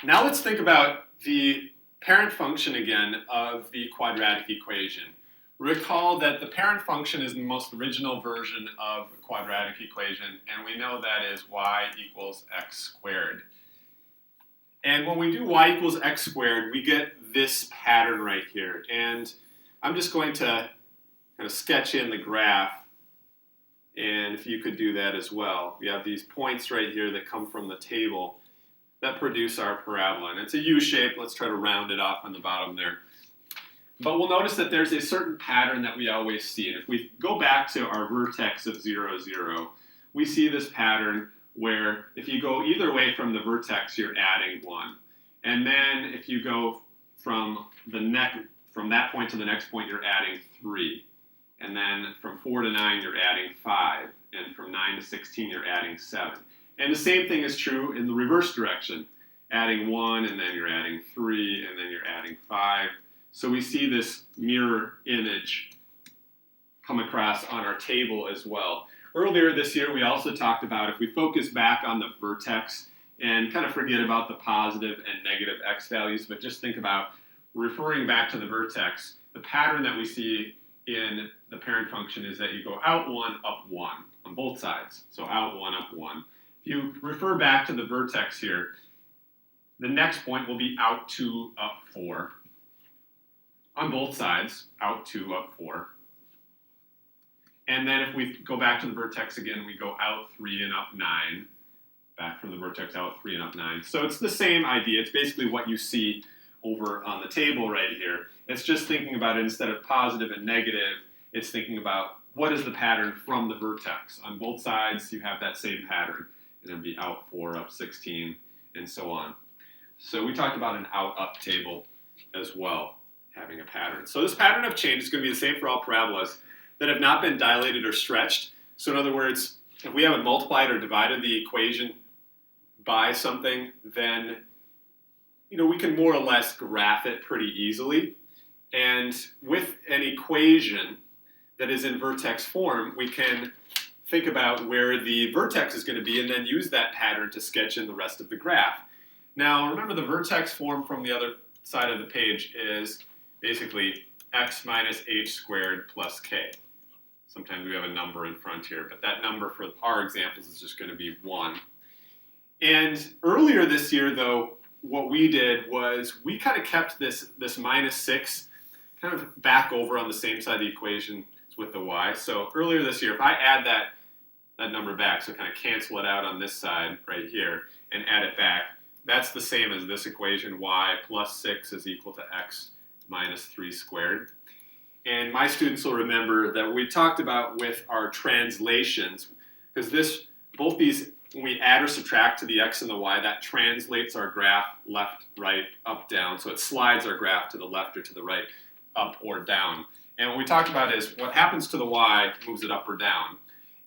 Now let's think about the parent function again of the quadratic equation. Recall that the parent function is the most original version of the quadratic equation, and we know that is y equals x squared. And when we do y equals x squared, we get this pattern right here. And I'm just going to kind of sketch in the graph, and if you could do that as well. We have these points right here that come from the table that produce our parabola. And it's a U shape. Let's try to round it off on the bottom there. But we'll notice that there's a certain pattern that we always see. And if we go back to our vertex of 0, 0, we see this pattern where if you go either way from the vertex, you're adding 1. And then if you go from that point to the next point, you're adding 3. And then from 4 to 9, you're adding 5. And from 9 to 16, you're adding 7. And the same thing is true in the reverse direction. Adding 1, and then you're adding 3, and then you're adding 5. So we see this mirror image come across on our table as well. Earlier this year, we also talked about if we focus back on the vertex and kind of forget about the positive and negative x values, but just think about referring back to the vertex, the pattern that we see in the parent function is that you go out 1, up 1 on both sides. So out 1, up 1. If you refer back to the vertex here, the next point will be out 2, up 4. On both sides, out 2, up 4. And then if we go back to the vertex again, we go out 3 and up 9. Back from the vertex, out 3 and up 9. So it's the same idea. It's basically what you see over on the table right here. It's just thinking about it instead of positive and negative, it's thinking about what is the pattern from the vertex. On both sides, you have that same pattern. And it'll be out 4, up 16, and so on. So we talked about an out-up table as well, having a pattern. So this pattern of change is going to be the same for all parabolas that have not been dilated or stretched. So in other words, if we haven't multiplied or divided the equation by something, then we can more or less graph it pretty easily. And with an equation that is in vertex form, we can think about where the vertex is going to be and then use that pattern to sketch in the rest of the graph. Now, remember the vertex form from the other side of the page is basically x minus h squared plus k. Sometimes we have a number in front here, but that number for our examples is just going to be 1. And earlier this year, though, what we did was we kind of kept this minus 6 kind of back over on the same side of the equation with the y. So earlier this year, if I add that number back, so kind of cancel it out on this side right here and add it back, that's the same as this equation, y plus 6 is equal to x minus 3 squared. And my students will remember that we talked about with our translations, because both these, when we add or subtract to the x and the y, that translates our graph left, right, up, down. So it slides our graph to the left or to the right, up or down. And what we talked about is what happens to the y moves it up or down.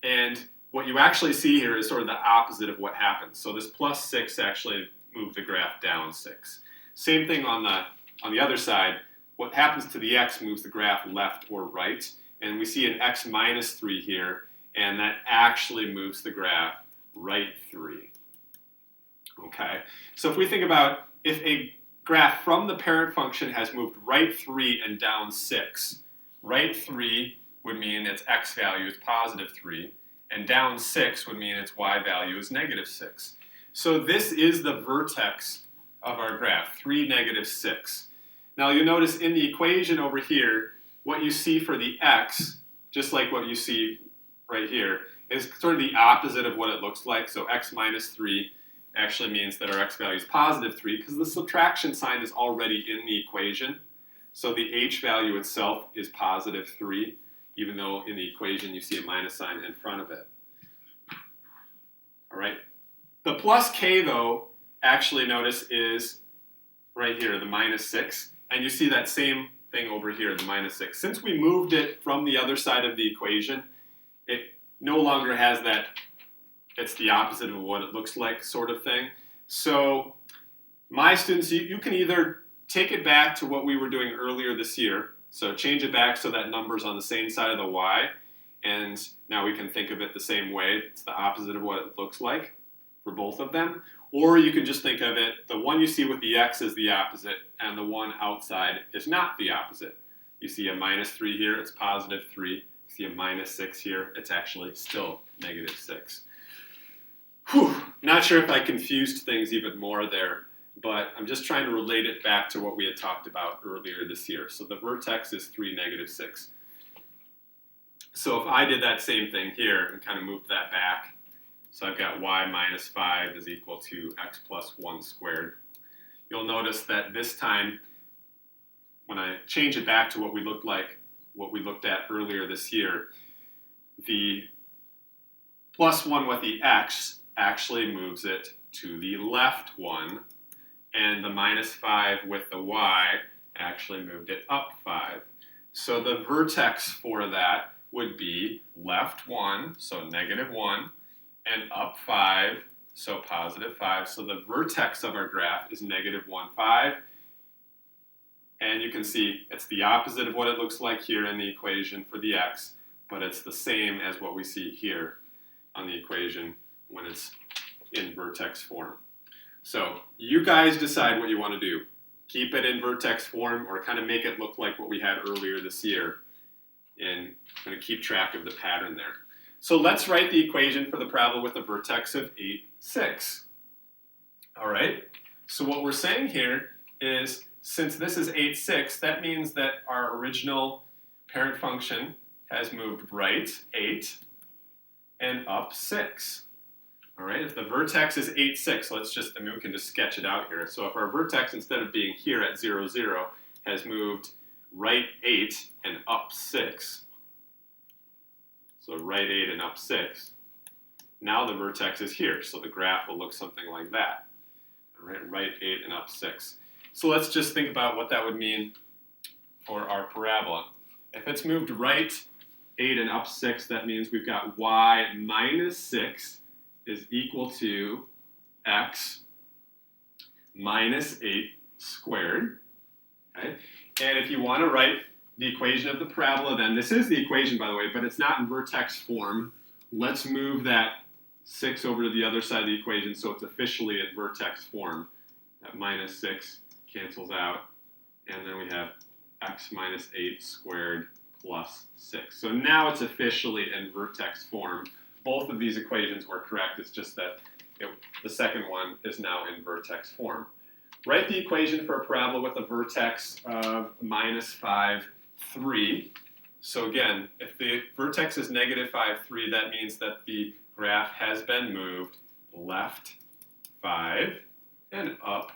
And what you actually see here is sort of the opposite of what happens. So this plus 6 actually moved the graph down 6. Same thing on the other side. What happens to the x moves the graph left or right. And we see an x minus 3 here, and that actually moves the graph right 3. Okay? So if we think about if a graph from the parent function has moved right 3 and down 6, right 3 would mean its x value is positive 3, and down 6 would mean its y value is negative 6. So this is the vertex of our graph, 3, negative 6. Now you'll notice in the equation over here, what you see for the x, just like what you see right here, is sort of the opposite of what it looks like. So x minus 3 actually means that our x value is positive 3 because the subtraction sign is already in the equation. So the h value itself is positive 3, even though in the equation you see a minus sign in front of it. All right. The plus k, though, actually notice is right here, the minus 6. And you see that same thing over here, the minus 6. Since we moved it from the other side of the equation, it no longer has that, it's the opposite of what it looks like sort of thing. So my students, you can either take it back to what we were doing earlier this year. So change it back so that number's on the same side of the y. And now we can think of it the same way. It's the opposite of what it looks like for both of them. Or you can just think of it, the one you see with the x is the opposite, and the one outside is not the opposite. You see a minus 3 here, it's positive 3. You see a minus 6 here, it's actually still negative 6. Whew, not sure if I confused things even more there, but I'm just trying to relate it back to what we had talked about earlier this year. So the vertex is 3, negative 6. So if I did that same thing here and kind of moved that back, so I've got y minus 5 is equal to x plus 1 squared. You'll notice that this time, when I change it back to what we looked at earlier this year, the plus 1 with the x actually moves it to the left 1, and the minus 5 with the y actually moved it up 5. So the vertex for that would be left 1, so negative 1, and up 5, so positive 5. So the vertex of our graph is negative 1, 5. And you can see it's the opposite of what it looks like here in the equation for the x, but it's the same as what we see here on the equation when it's in vertex form. So you guys decide what you want to do. Keep it in vertex form or kind of make it look like what we had earlier this year and kind of keep track of the pattern there. So let's write the equation for the parabola with a vertex of 8, 6. All right, so what we're saying here is since this is 8, 6, that means that our original parent function has moved right 8 and up 6. All right, if the vertex is 8, 6, we can just sketch it out here. So if our vertex, instead of being here at 0, 0, has moved right 8 and up 6, so right 8 and up 6, now the vertex is here, so the graph will look something like that. All right 8 and up 6. So let's just think about what that would mean for our parabola. If it's moved right 8 and up 6, that means we've got y minus 6 is equal to x minus 8 squared. Okay? And if you want to write the equation of the parabola, then this is the equation, by the way, but it's not in vertex form. Let's move that 6 over to the other side of the equation so it's officially in vertex form. That minus 6 cancels out, and then we have x minus 8 squared plus 6. So now it's officially in vertex form. Both of these equations were correct. It's just that the second one is now in vertex form. Write the equation for a parabola with a vertex of minus 5, 3. So again, if the vertex is negative 5, 3, that means that the graph has been moved left 5 and up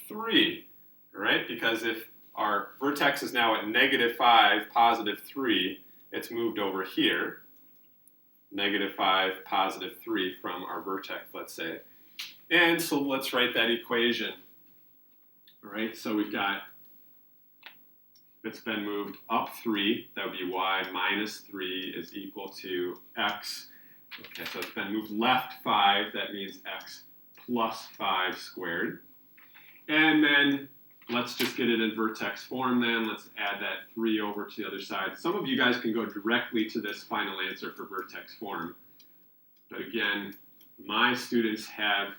3, right? Because if our vertex is now at negative 5, positive 3, it's moved over here, negative 5, positive 3 from our vertex, let's say. And so let's write that equation. All right, so we've got, it's been moved up 3, that would be y minus 3 is equal to x. Okay, so it's been moved left 5, that means x plus 5 squared. And then let's just get it in vertex form then. Let's add that 3 over to the other side. Some of you guys can go directly to this final answer for vertex form. But again, my students have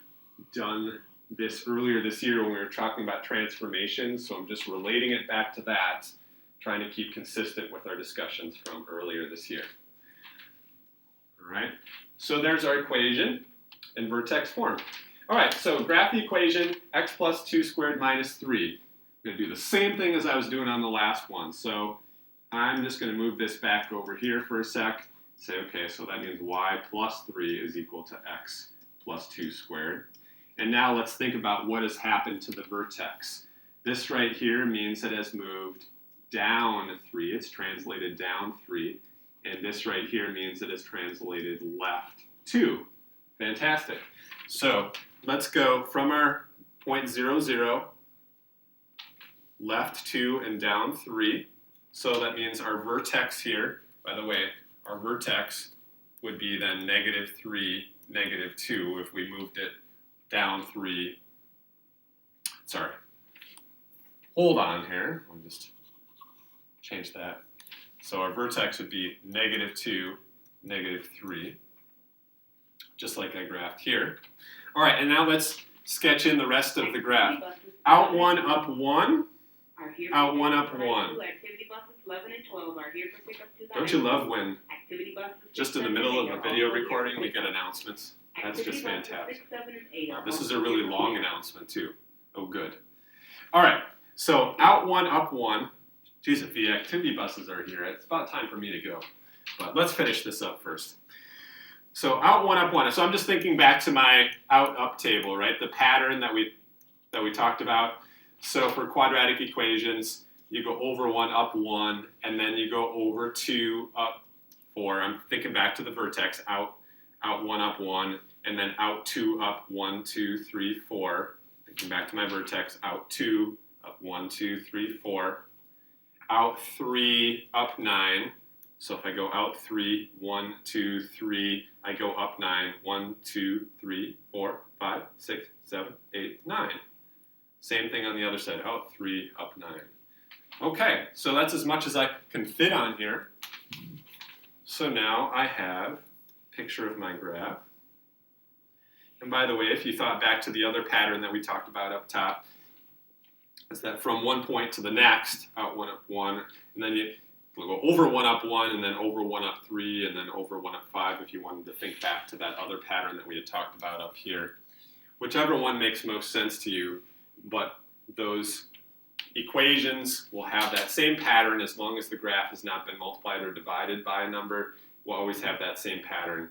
done this earlier this year when we were talking about transformations, so I'm just relating it back to that, trying to keep consistent with our discussions from earlier this year. All right, so there's our equation in vertex form. All right, so graph the equation, x plus 2 squared minus 3. I'm going to do the same thing as I was doing on the last one. So I'm just going to move this back over here for a sec. Say, okay, so that means y plus 3 is equal to x plus 2 squared. And now let's think about what has happened to the vertex. This right here means it has moved down 3. It's translated down 3. And this right here means it has translated left 2. Fantastic. So let's go from our point 0, 0, left 2 and down 3. So that means our vertex here, by the way, our vertex would be then negative 3, negative 2 if we moved it down 3. Sorry. Hold on here. I'll just change that. So our vertex would be negative 2, negative 3, just like I graphed here. All right, and now let's sketch in the rest of the graph. Out 1, up 1. Out 1, up 1. Activity buses 11 and 12 are here for pickup tonight. Don't you love when Activity buses just in the middle of a video recording we get announcements? That's just fantastic. 6, 7, and 8 Wow, this is a really long announcement too. Oh, good. All right, so out 1, up 1. Geez, if the activity buses are here, it's about time for me to go. But let's finish this up first. So out 1, up 1. So I'm just thinking back to my out, up table, right? The pattern that we talked about. So for quadratic equations, you go over 1, up 1, and then you go over 2, up 4. I'm thinking back to the vertex, out 1, up 1, and then out 2, up 1, 2, 3, 4. Thinking back to my vertex, out 2, up 1, 2, 3, 4. Out 3, up 9. So if I go out 3, 1, 2, 3, I go up 9, 1, 2, 3, 4, 5, 6, 7, 8, 9. Same thing on the other side, out 3, up 9. Okay, so that's as much as I can fit on here. So now I have a picture of my graph. And by the way, if you thought back to the other pattern that we talked about up top, is that from one point to the next, out 1, up 1, and then you go over 1, up 1, and then over 1, up 3, and then over 1, up 5 if you wanted to think back to that other pattern that we had talked about up here. Whichever one makes most sense to you, but those equations will have that same pattern as long as the graph has not been multiplied or divided by a number. We'll always have that same pattern.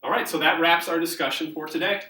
All right, so that wraps our discussion for today.